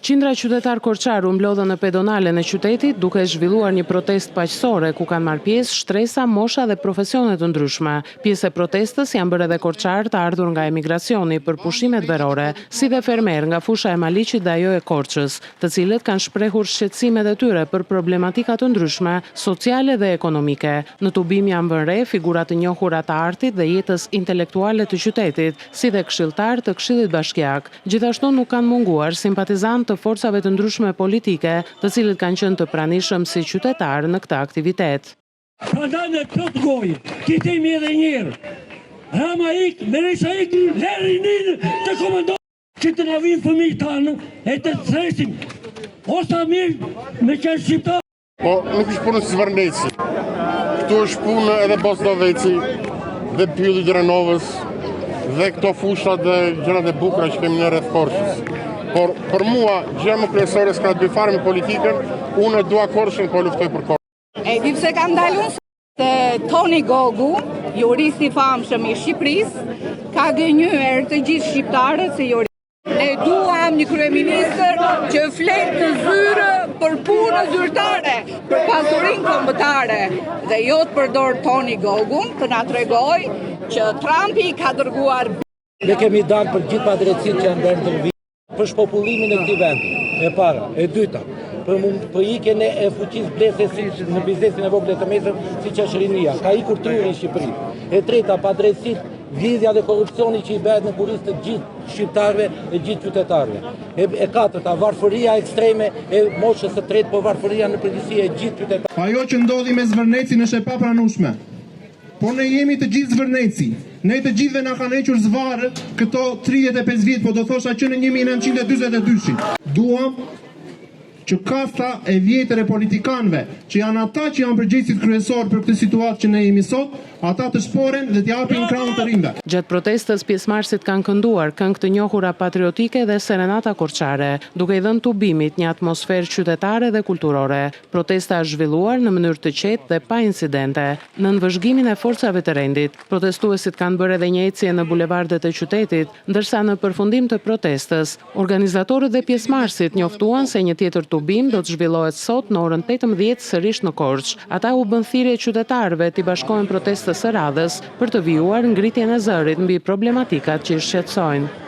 Qindra qytetar Korçar u mblodhën në pedonalen e qytetit duke zhvilluar një protestë paqësore ku kanë marrë pjesë shtresa, mosha dhe profesione të ndryshme. Pjesë e protestës janë bërë edhe korçar të ardhur nga emigracioni për pushimet verore, si dhe fermer nga fusha e Maliqit dhe ajo e Korçës, të cilët kanë shprehur shqetësimet e tyre për problematika të ndryshme, sociale dhe ekonomike. Në tubim janë vënë re figura të njohura të artit dhe jetës intelektuale të qytetit, si dhe këshilltar të Këshillit Bashkiak. Gjithashtu nuk kanë munguar simpatizantë të forcave të ndryshme politike, të cilët kanë qenë të pranishëm si qytetar në këtë aktivitet. Prandaj në këtë gojë, kitemi edhe njërë. Rama ik, Berisha ik, Lerinin të komandon që të na vinë fëmijë tanë e të stresim. Osa mirë me qenë shqiptar. Po, nuk është punë si Zvarneci. Këtu është punë edhe Bosdoveci dhe Pylli Drenovës dhe këto fushat dhe gjërat e bukura që kemi në rreth Korçës. Por për mua, gjë më kryesore s'ka të bëjë fare me politikën, unë dua Korçën, po luftoj për Korçën. E di pse kam dalur se Toni Gogu, jurist i famshëm i Shqipërisë, ka gënjur të gjithë shqiptarët se jurist. Ne duam një kryeministër që flet të zyrë për punë zyrtare, për pasurinë kombëtare dhe jo të përdor Toni Gogun të na tregoj që Trumpi ka dërguar. Ne kemi dalë për gjithë padrejtësitë që janë bërë në për shpopullimin e këtij vendi, e para, e dyta, për ikjen e fuqisë blesësisë në biznesin e vogël të mesëm, siç është rinia, ka ikur tryri në Shqipëri. E treta, padrejtësitë, vjedhja dhe korrupsioni që i bëhet në kurisë të gjithë shqiptarëve e gjithë qytetarëve. E katërta, varfëria ekstreme e moshës së tretë, por varfëria në përgjithësi e gjithë qytetarëve. Ajo që ndodhi me Zvërnecin është e papranueshme. Po ne jemi të gjithë Zvërneci. Ne të gjithëve na kanë hequr zvarë këto 35 vjet, po do thosha që në 1942. Duam që kasta e vjetër e politikanëve, që janë ata që janë përgjegjësit kryesor për këtë situatë që ne jemi sot, ata të shporen dhe t'japin krahun të rinjve. Gjatë protestës, pjesëmarrësit kanë kënduar këngë të njohura patriotike dhe serenata korçare, duke i dhënë tubimit një atmosferë qytetare dhe kulturore. Protesta është zhvilluar në mënyrë të qetë dhe pa incidente. Në nënvëzhgimin e forcave të rendit, protestuesit kanë bërë edhe një ecje në bulevardet e qytetit, ndërsa në përfundim të protestës, organizatorët dhe pjesëmarrësit njoftuan se një tjetër tubim do të zhvillohet sot në orën 18 sërish në Korçë. Ata u bën thirrje qytetarëve të bashkohen protestës së radhës për të vijuar ngritjen e zërit mbi problematikat që i shqetësojnë.